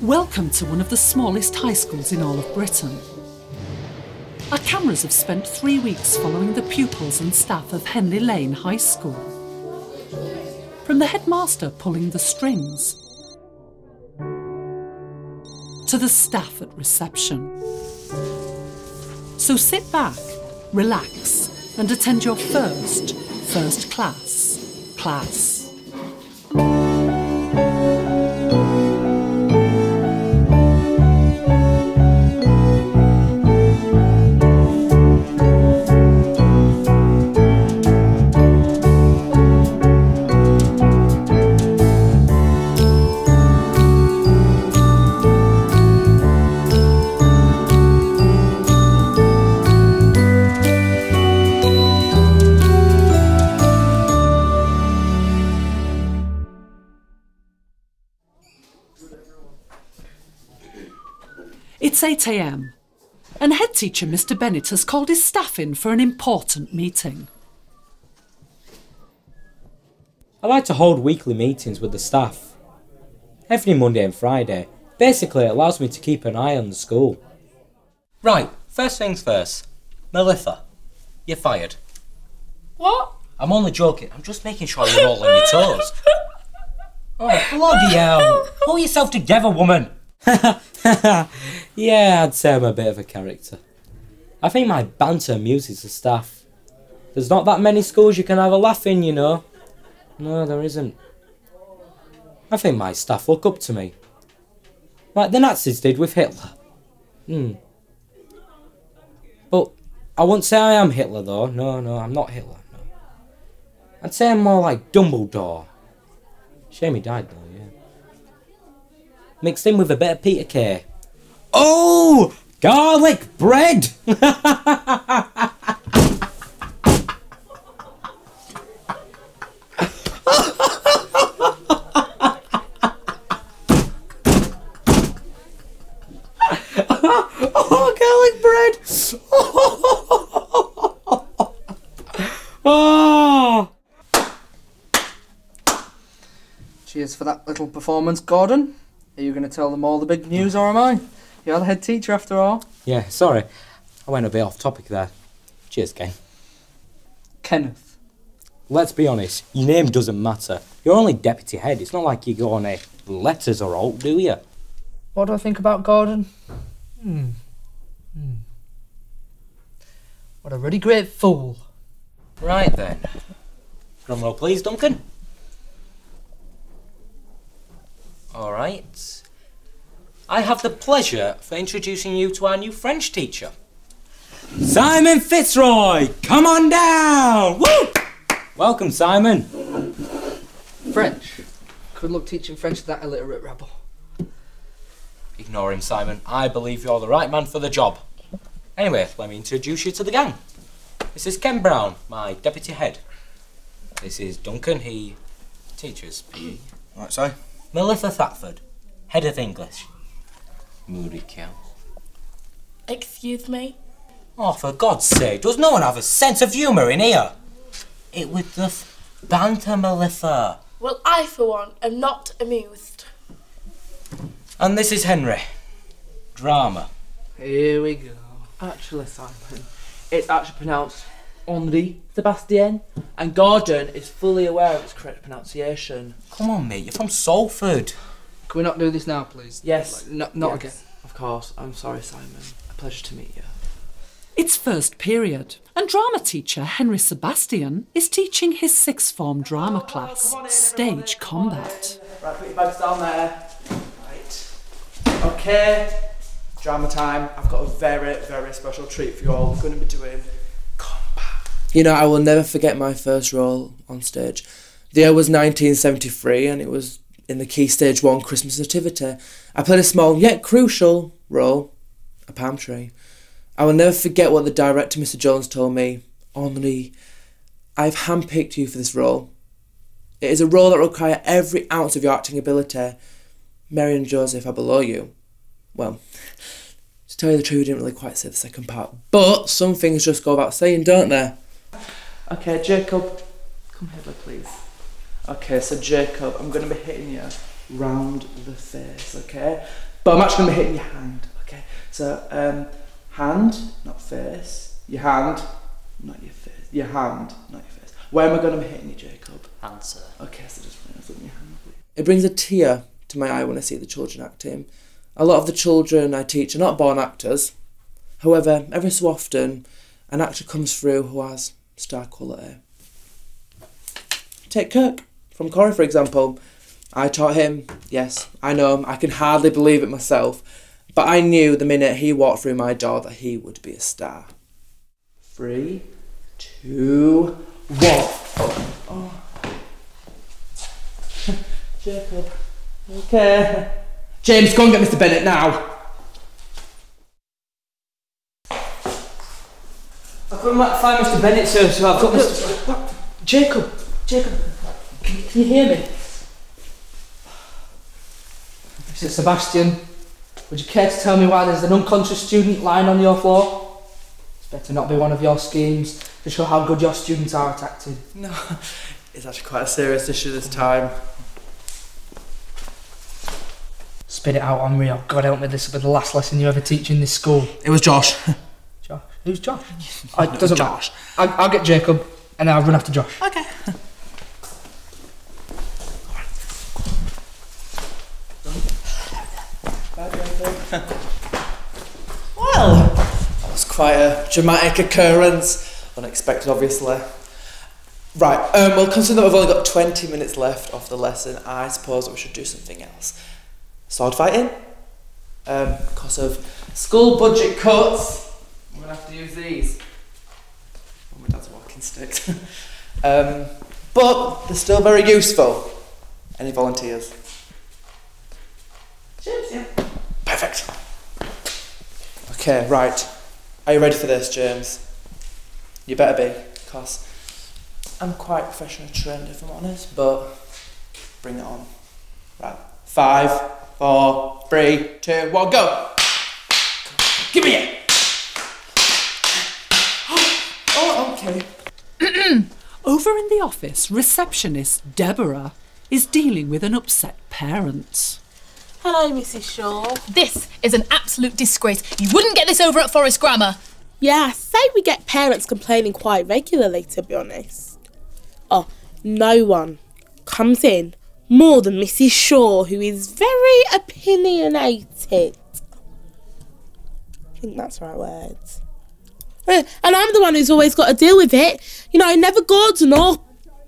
Welcome to one of the smallest high schools in all of Britain. Our cameras have spent 3 weeks following the pupils and staff of Henley Lane High School. From the headmaster pulling the strings, to the staff at reception. So sit back, relax, and attend your first class. It's 8 a.m, and head teacher Mr. Bennett has called his staff in for an important meeting. I like to hold weekly meetings with the staff. Every Monday and Friday. Basically, it allows me to keep an eye on the school. Right, first things first. Melissa, you're fired. What? I'm only joking. I'm just making sure you're all on your toes. Oh, bloody hell. Pull yourself together, woman. Yeah, I'd say I'm a bit of a character. I think my banter amuses the staff. There's not that many schools you can have a laugh in, you know. No, there isn't. I think my staff look up to me. Like the Nazis did with Hitler. But I wouldn't say I am Hitler though. No, I'm not Hitler. No. I'd say I'm more like Dumbledore. Shame he died though, yeah. Mixed in with a bit of Peter Kay. Oh! Garlic bread! Oh, garlic bread! Oh! Cheers for that little performance, Gordon. Are you going to tell them all the big news, or am I? You're the head teacher after all. Yeah, sorry. I went a bit off topic there. Cheers, Ken. Kenneth. Let's be honest, your name doesn't matter. You're only deputy head. It's not like you go on a letters or alt, do you? What do I think about Gordon? What a really great fool. Right then. Drum roll please, Duncan. Alright. I have the pleasure for introducing you to our new French teacher. Simon Fitzroy! Come on down! Woo! Welcome, Simon. French? Good luck teaching French to that illiterate rebel. Ignore him, Simon. I believe you're the right man for the job. Anyway, let me introduce you to the gang. This is Ken Brown, my deputy head. This is Duncan, he teaches PE. Right, so? Melissa Thackford, head of English. Moody cow. Excuse me? Oh, for God's sake, does no one have a sense of humour in here? It was just banter, Melissa. Well, I, for one, am not amused. And this is Henry. Drama. Here we go. Actually, Simon, it's actually pronounced Henri Sebastien, and Gordon is fully aware of its correct pronunciation. Come on, mate, you're from Salford. Can we not do this now, please? Yes. Not Yes, again. Of course. I'm sorry, Simon. A pleasure to meet you. It's first period, and drama teacher Henry Sebastian is teaching his sixth form drama class, Stage Combat. Right, put your bags down there. Right. Okay. Drama time. I've got a very, very special treat for you all. We're going to be doing combat. You know, I will never forget my first role on stage. The year was 1973, and it was in the Key Stage 1 Christmas Nativity. I played a small yet crucial role, a palm tree. I will never forget what the director, Mr. Jones, told me. Henri, I've handpicked you for this role. It is a role that will require every ounce of your acting ability. Mary and Joseph are below you. Well, to tell you the truth, I didn't really quite say the second part. But some things just go without saying, don't they? Okay, Jacob, come hither, please. Okay, so Jacob, I'm going to be hitting you round the face, okay? But I'm actually going to be hitting your hand, okay? So, hand, not face. Your hand, not your face. Your hand, not your face. Where am I going to be hitting you, Jacob? Hand, sir. Okay, so just put your hand, please. It brings a tear to my eye when I see the children acting. A lot of the children I teach are not born actors. However, every so often, an actor comes through who has star quality. Take Kirk from Corrie, for example. I taught him, yes, I know, I can hardly believe it myself, but I knew the minute he walked through my door that he would be a star. 3, 2, 1. Oh. Jacob, okay. James, go and get Mr. Bennett now. I couldn't find Mr. Bennett, sir, so I've got Mr. What? Jacob, can you hear me? Mr. Sebastian, would you care to tell me why there's an unconscious student lying on your floor? It's better not be one of your schemes to show how good your students are at acting. No, it's actually quite a serious issue this time. Spit it out on me, or God help me, this will be the last lesson you ever teach in this school. It was Josh. Josh? Who's Josh? It doesn't matter. I'll get Jacob, and then I'll run after Josh. Okay. Well, that was quite a dramatic occurrence. Unexpected, obviously. Right, well, considering that we've only got 20 minutes left of the lesson, I suppose that we should do something else. Sword fighting. Because of school budget cuts, I'm going to have to use these. Oh, my dad's walking sticks. But they're still very useful. Any volunteers? James, yeah. Perfect. Okay, right. Are you ready for this, James? You better be, because I'm quite professionally trained, if I'm honest, but bring it on. Right. 5, 4, 3, 2, 1, go! Give me it! Oh, okay. Over in the office, receptionist Deborah is dealing with an upset parent. Hello, Mrs. Shaw. This is an absolute disgrace. You wouldn't get this over at Forest Grammar. Yeah, I say we get parents complaining quite regularly, to be honest. Oh, no one comes in more than Mrs. Shaw, who is very opinionated. I think that's the right words. And I'm the one who's always got to deal with it. You know, never Gordon or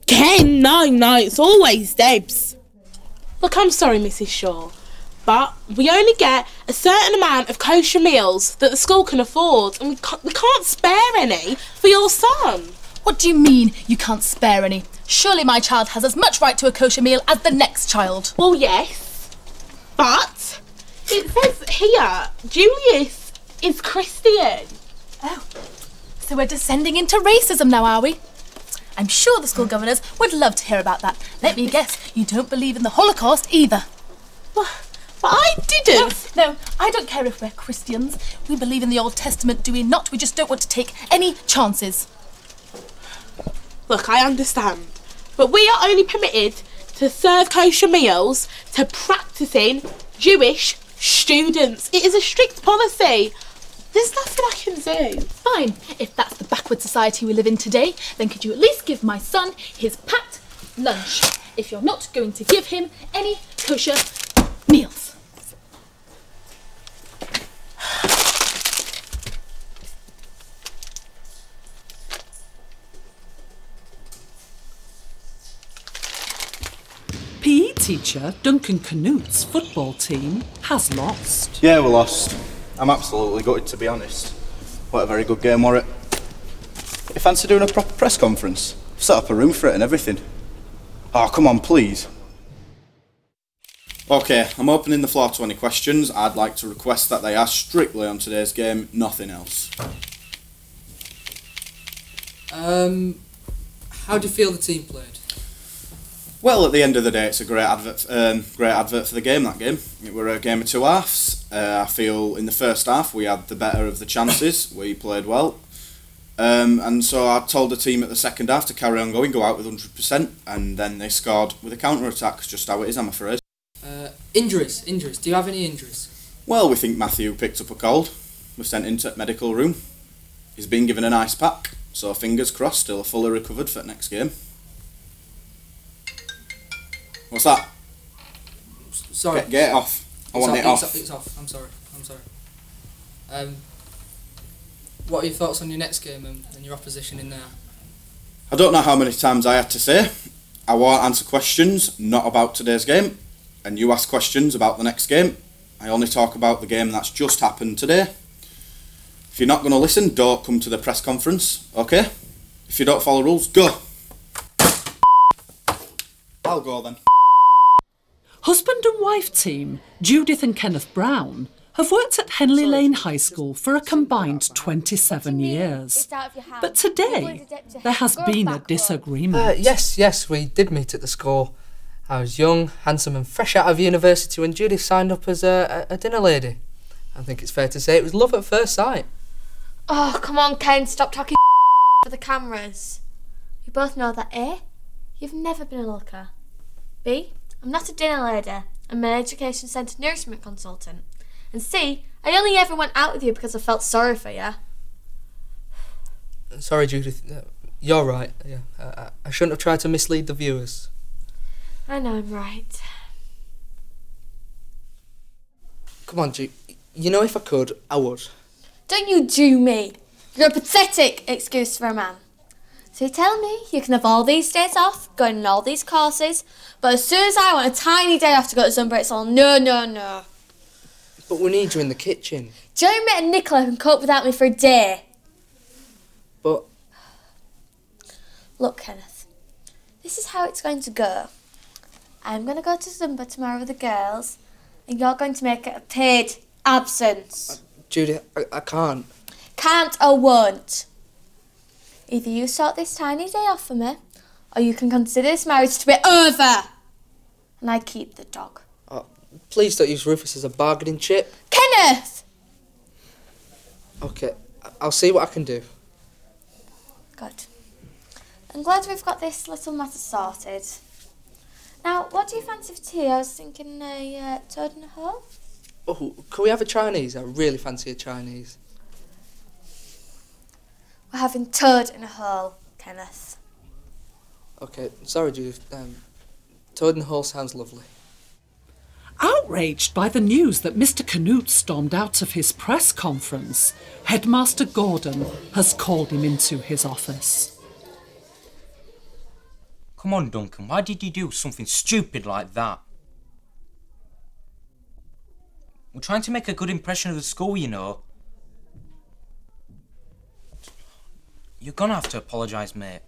Ken. No, it's always Debs. Look, I'm sorry, Mrs. Shaw, but we only get a certain amount of kosher meals that the school can afford, and we can't spare any for your son. What do you mean you can't spare any? Surely my child has as much right to a kosher meal as the next child. Well, yes, but it says here, Julius is Christian. Oh, so we're descending into racism now, are we? I'm sure the school governors would love to hear about that. Let me guess, you don't believe in the Holocaust either. But I didn't. No, I don't care if we're Christians. We believe in the Old Testament, do we not? We just don't want to take any chances. Look, I understand, but we are only permitted to serve kosher meals to practising Jewish students. It is a strict policy. There's nothing I can do. Fine, if that's the backward society we live in today, then could you at least give my son his packed lunch, if you're not going to give him any kosher meals? PE teacher Duncan Canute's football team has lost. Yeah, we lost. I'm absolutely gutted, to be honest. What a very good game, were it? You fancy doing a proper press conference? I've set up a room for it and everything. Oh, come on, please. Okay, I'm opening the floor to any questions. I'd like to request that they are strictly on today's game, nothing else. How do you feel the team played? Well, at the end of the day, it's a great advert for the game, that game. It were a game of two halves. I feel in the first half we had the better of the chances. We played well. And so I told the team at the second half to carry on going, go out with 100%, and then they scored with a counter-attack. It's just how it is, I'm afraid. Injuries. Do you have any injuries? Well, we think Matthew picked up a cold. We've sent him to the medical room. He's been given an ice pack, so fingers crossed he'll fully recovered for the next game. What's that? Sorry. Get it off. I want it off. It's off. I'm sorry. What are your thoughts on your next game and your opposition in there? I don't know how many times I had to say, I won't answer questions not about today's game, and you ask questions about the next game. I only talk about the game that's just happened today. If you're not going to listen, don't come to the press conference, okay? If you don't follow rules, go! I'll go then. Husband and wife team, Judith and Kenneth Brown, have worked at Henley Lane High School for a combined 27 years. But today, there has been a disagreement. Yes, we did meet at the school. I was young, handsome and fresh out of university when Judith signed up as a dinner lady. I think it's fair to say it was love at first sight. Oh, come on, Ken, stop talking for the cameras. We both know that A, you've never been a looker. B, I'm not a dinner lady. I'm an education centre nourishment consultant. And C, I only ever went out with you because I felt sorry for you. Sorry, Judith. You're right. Yeah, I shouldn't have tried to mislead the viewers. I know I'm right. Come on, Jude. You know, if I could, I would. Don't you do me. You're a pathetic excuse for a man. So you tell me you can have all these days off, going on all these courses, but as soon as I want a tiny day off to go to Zumba, it's all no. But we need you in the kitchen. Jeremy and Nicola can cope without me for a day. But... Look, Kenneth, this is how it's going to go. I'm going to go to Zumba tomorrow with the girls, and you're going to make it a paid absence. Judy, I can't. Can't or won't. Either you sort this tiny day off for me, or you can consider this marriage to be over. And I keep the dog. Oh, please don't use Rufus as a bargaining chip. Kenneth! Okay, I'll see what I can do. Good. I'm glad we've got this little matter sorted. Now, what do you fancy for tea? I was thinking a toad in a hole. Oh, can we have a Chinese? I really fancy a Chinese. We're having toad in a hole, Kenneth. Okay, sorry, Judith. Toad in a hole sounds lovely. Outraged by the news that Mr. Canute stormed out of his press conference, Headmaster Gordon has called him into his office. Come on, Duncan, why did you do something stupid like that? We're trying to make a good impression of the school, you know. You're gonna have to apologise, mate.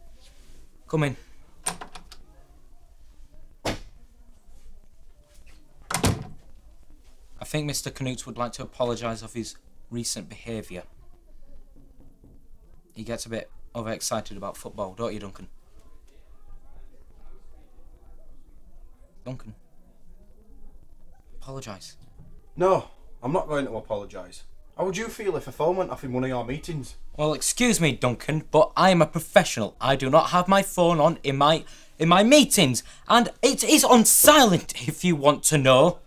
Come in. I think Mr. Canute would like to apologise of his recent behaviour. He gets a bit overexcited about football, don't you, Duncan? Duncan. Apologise. No, I'm not going to apologise. How would you feel if a phone went off in one of your meetings? Well, excuse me, Duncan, but I am a professional. I do not have my phone on in my meetings, and it is on silent if you want to know.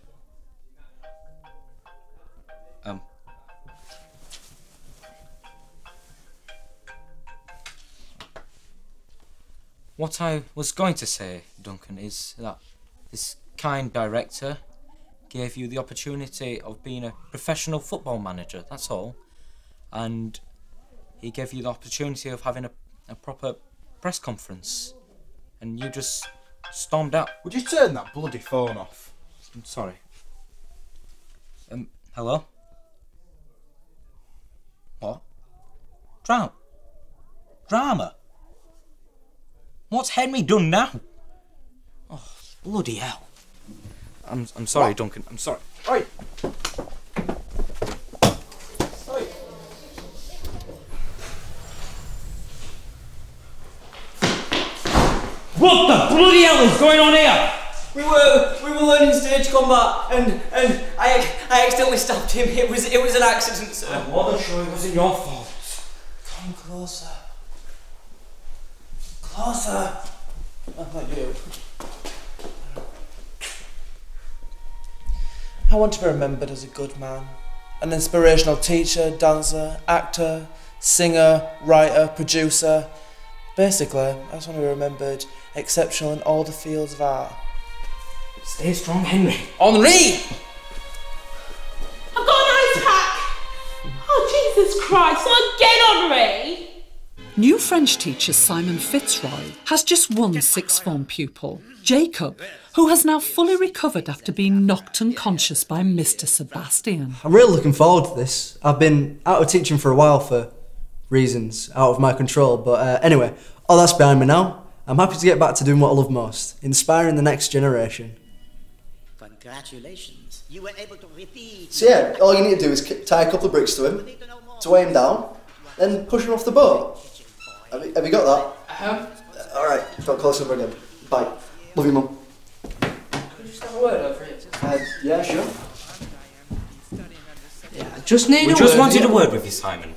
What I was going to say, Duncan, is that this kind director gave you the opportunity of being a professional football manager, that's all. And he gave you the opportunity of having a proper press conference. And you just stormed out. Would you turn that bloody phone off? I'm sorry. Hello? What? Drama? What's Henry done now? Oh, bloody hell. I'm sorry, what? Duncan, I'm sorry. Oi! What the bloody hell is going on here? We were learning stage combat, and I accidentally stabbed him. It was an accident, sir. I wasn't sure it wasn't your fault. Come closer. Closer. Oh, thank you. I want to be remembered as a good man, an inspirational teacher, dancer, actor, singer, writer, producer. Basically, I just want to be remembered exceptional in all the fields of art. Stay strong, Henry. Henri! I've got an ice pack! Oh, Jesus Christ, not again, Henri! New French teacher Simon Fitzroy has just one sixth form pupil, Jacob, who has now fully recovered after being knocked unconscious by Mr. Sebastian. I'm really looking forward to this. I've been out of teaching for a while for reasons out of my control, but anyway, all that's behind me now. I'm happy to get back to doing what I love most, inspiring the next generation. Congratulations. You were able to repeat. So yeah, all you need to do is tie a couple of bricks to him, to weigh him down, then push him off the boat. Have you got that? Alright, talk closer again. Bye. Love you, Mum. Could you just have a word over it? Yeah, sure. Yeah, I just need We a just word. wanted a word with you, Simon.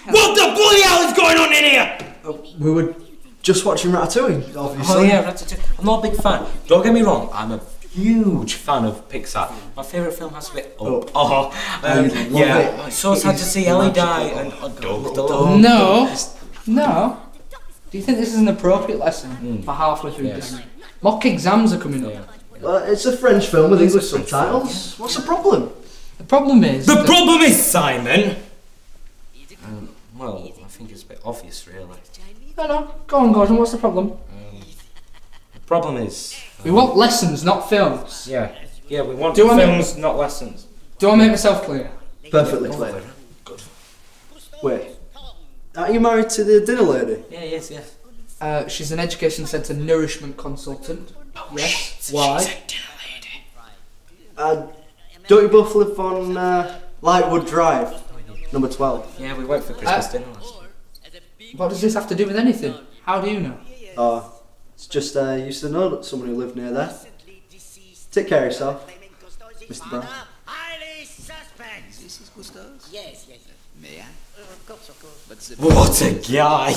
What the bloody hell is going on in here? We were just watching Ratatouille, obviously. Oh yeah, Ratatouille. I'm not a big fan. Don't get me wrong, I'm a huge fan of Pixar. My favourite film has to be yeah. So sad to see Ellie die and No. Do you think this is an appropriate lesson for halfway through this? Mock exams are coming up. Well, it's a French film with English subtitles. What's the problem? The problem is... The problem is, Simon! Well, I think it's a bit obvious, really. No. Go on, Gordon, what's the problem? The problem is... we want lessons, not films. Yeah, we want films, not lessons. Do I make myself clear? Perfectly clear. Good. Wait, aren't you married to the dinner lady? Yeah, yes. She's an education centre nourishment consultant. Yes. Why? Don't you both live on Lightwood Drive, number 12? Yeah, we went for Christmas dinner last year. What does this have to do with anything? How do you know? It's just I used to know someone who lived near there. Take care of yourself, Mr. Brown. This is Gustav's? Yes. May I? Of course. What a guy!